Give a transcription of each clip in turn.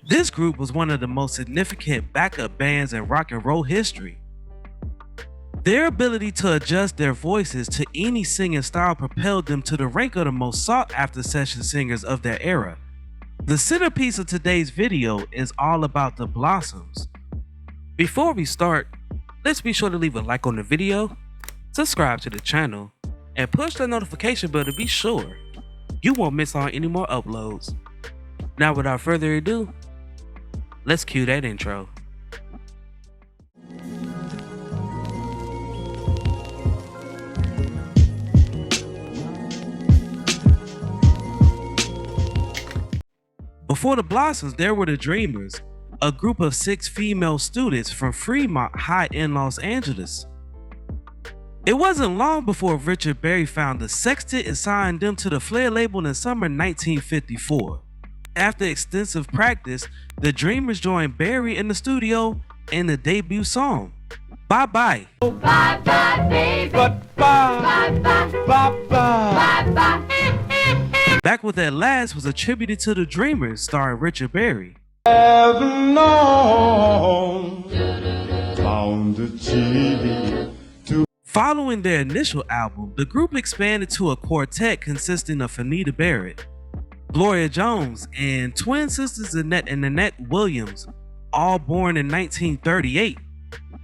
This group was one of the most significant backup bands in rock and roll history. Their ability to adjust their voices to any singing style propelled them to the rank of the most sought-after session singers of their era. The centerpiece of today's video is all about the Blossoms. Before we start, let's be sure to leave a like on the video, subscribe to the channel, and push the notification bell to be sure you won't miss on any more uploads. Now without further ado, let's cue that intro. Before the Blossoms, there were the Dreamers, a group of 6 female students from Fremont High in Los Angeles. It wasn't long before Richard Berry found the sextet and signed them to the Flair label in the summer 1954. After extensive practice, the Dreamers joined Berry in the studio in the debut song, Bye Bye. Bye bye, baby. Goodbye. Bye bye. Bye bye. Bye bye. Back with That Last was attributed to the Dreamers, starring Richard Berry. Heaven knows, found the TV to Following their initial album, the group expanded to a quartet consisting of Anita Barrett, Gloria Jones, and twin sisters Annette and Nanette Williams, all born in 1938.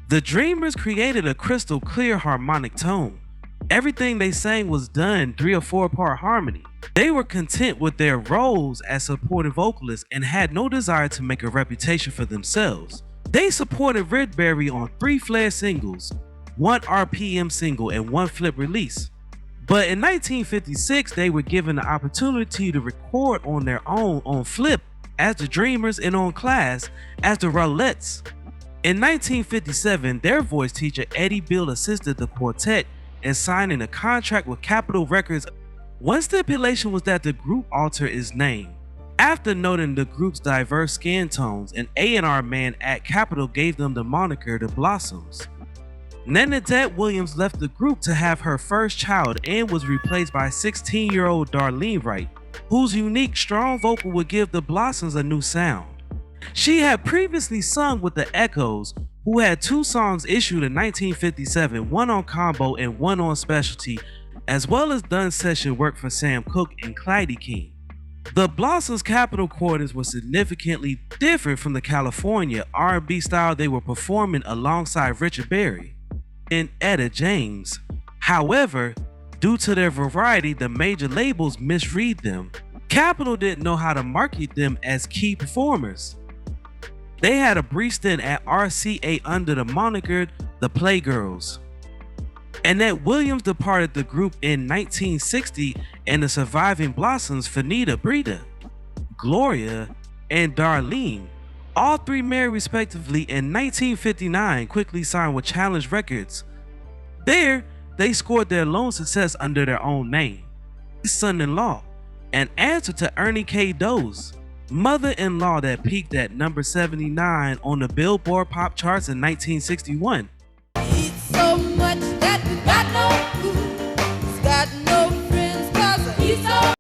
The Dreamers created a crystal clear harmonic tone. Everything they sang was done 3 or 4 part harmony. They were content with their roles as supporting vocalists and had no desire to make a reputation for themselves. They supported Red Berry on 3 Flair singles, 1 RPM single, and 1 flip release. But in 1956, they were given the opportunity to record on their own on Flip as the Dreamers and on Class as the Roulettes. In 1957, their voice teacher Eddie Bill assisted the quartet in signing a contract with Capitol Records. One stipulation was that the group alter its name. After noting the group's diverse skin tones, an A&R man at Capitol gave them the moniker The Blossoms. Nanette Williams left the group to have her first child and was replaced by 16-year-old Darlene Wright, whose unique, strong vocal would give the Blossoms a new sound. She had previously sung with the Echoes, who had 2 songs issued in 1957, 1 on Combo and 1 on Specialty, as well as done session work for Sam Cooke and Clyde King. The Blossoms' Capitol quarters were significantly different from the California R&B style they were performing alongside Richard Berry and Etta James. However, due to their variety, the major labels misread them. Capitol didn't know how to market them as key performers. They had a brief stint at RCA under the moniker The Playgirls. Annette Williams departed the group in 1960, and the surviving Blossoms, Fanita Breda, Gloria, and Darlene, all 3 married respectively in 1959, quickly signed with Challenge Records. There, they scored their lone success under their own name, Son-in-Law, an answer to Ernie K. Doe's Mother-in-Law that peaked at number 79 on the Billboard Pop Charts in 1961. Eat so much that we got no food. He's got no friends 'cause he's so.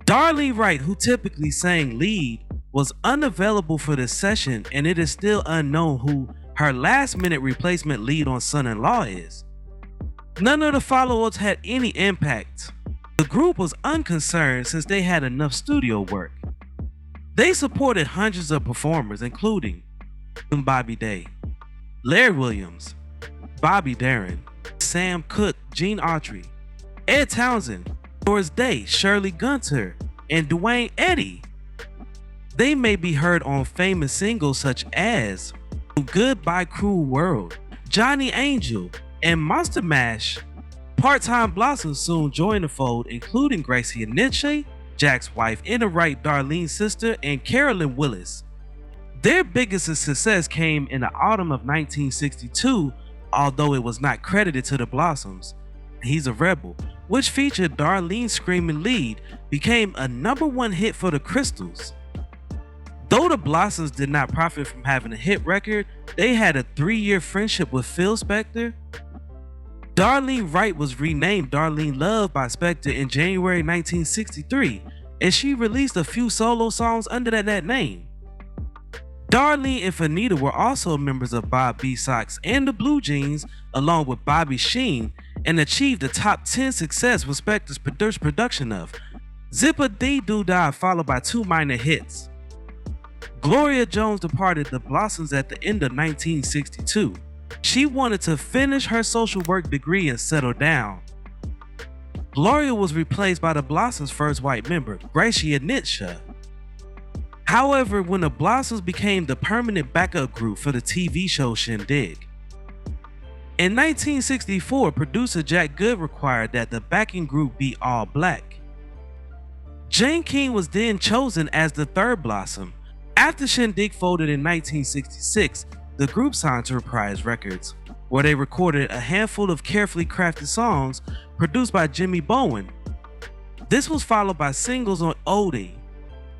Darlene Wright, who typically sang lead, was unavailable for this session, and it is still unknown who her last-minute replacement lead on Son-in-Law is. None of the follow-ups had any impact. The group was unconcerned since they had enough studio work. They supported hundreds of performers, including Bobby Day, Larry Williams, Bobby Darin, Sam Cooke, Gene Autry, Ed Townsend, Doris Day, Shirley Gunter, and Dwayne Eddy. They may be heard on famous singles such as Goodbye Cruel World, Johnny Angel, and Monster Mash. Part-time Blossoms soon joined the fold, including Gracie Nietzsche, Jack's wife, Etta Wright, Darlene's sister, and Carolyn Willis. Their biggest success came in the autumn of 1962, although it was not credited to the Blossoms. He's a Rebel, which featured Darlene's screaming lead, became a #1 hit for the Crystals. Though the Blossoms did not profit from having a hit record, they had a 3-year friendship with Phil Spector. Darlene Wright was renamed Darlene Love by Spector in January 1963, and she released a few solo songs under that name. Darlene and Fanita were also members of Bob B. Sox and the Blue Jeans, along with Bobby Sheen, and achieved a top 10 success with Spector's production of Zipper Dee Doo Dah, followed by 2 minor hits. Gloria Jones departed the Blossoms at the end of 1962. She wanted to finish her social work degree and settle down. Gloria was replaced by the Blossoms' first white member, Gracia Nitsha. However, when the Blossoms became the permanent backup group for the TV show Shindig. In 1964, producer Jack Good required that the backing group be all black. Jane King was then chosen as the third Blossom. After Shindig folded in 1966, the group signed to Reprise Records, where they recorded a handful of carefully crafted songs produced by Jimmy Bowen. This was followed by singles on Oldie,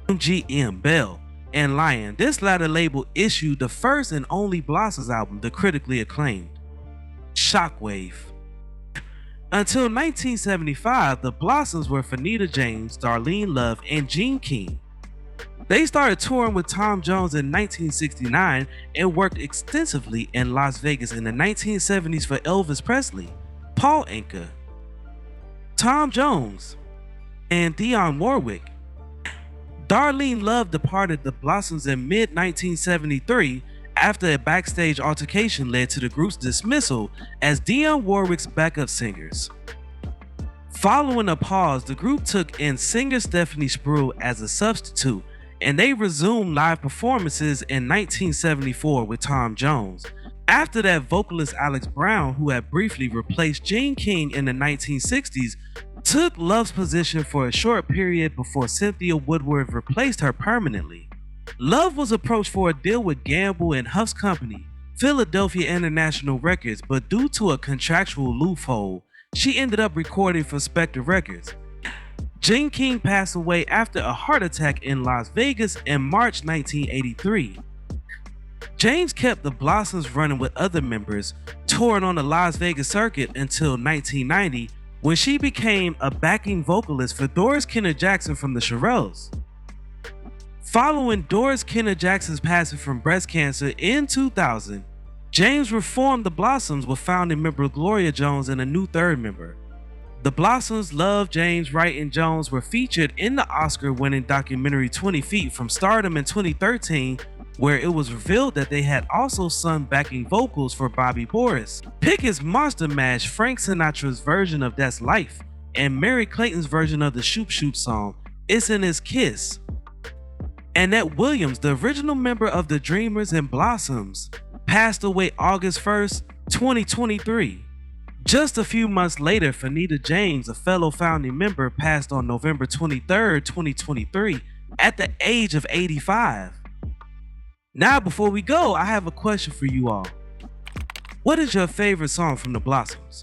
MGM, Bell, and Lion. This latter label issued the first and only Blossoms album, the critically acclaimed Shockwave. Until 1975, the Blossoms were Fanita James, Darlene Love, and Gene King. They started touring with Tom Jones in 1969 and worked extensively in Las Vegas in the 1970s for Elvis Presley, Paul Anka, Tom Jones, and Dionne Warwick. Darlene Love departed the Blossoms in mid-1973 after a backstage altercation led to the group's dismissal as Dionne Warwick's backup singers. Following a pause, the group took in singer Stephanie Spruill as a substitute, and they resumed live performances in 1974 with Tom Jones. After that, vocalist Alex Brown, who had briefly replaced Gene King in the 1960s, took Love's position for a short period before Cynthia Woodward replaced her permanently. Love was approached for a deal with Gamble and Huff's company, Philadelphia International Records, but due to a contractual loophole, she ended up recording for Spector Records. Gene King passed away after a heart attack in Las Vegas in March 1983. James kept the Blossoms running with other members, touring on the Las Vegas circuit until 1990, when she became a backing vocalist for Doris Kenner Jackson from the Shirelles. Following Doris Kenner Jackson's passing from breast cancer in 2000, James reformed the Blossoms with founding member Gloria Jones and a new third member. The Blossoms, Love, James, Wright, and Jones were featured in the Oscar-winning documentary 20 Feet from Stardom in 2013, where it was revealed that they had also sung backing vocals for Bobby Boris, Pickett's Monster Mash, Frank Sinatra's version of That's Life, and Mary Clayton's version of the Shoop Shoop song, It's in His Kiss. Annette Williams, the original member of the Dreamers and Blossoms, passed away August 1st, 2023. Just a few months later, Fanita James, a fellow founding member, passed on November 23rd, 2023 at the age of 85. Now, before we go, I have a question for you all. What is your favorite song from the Blossoms?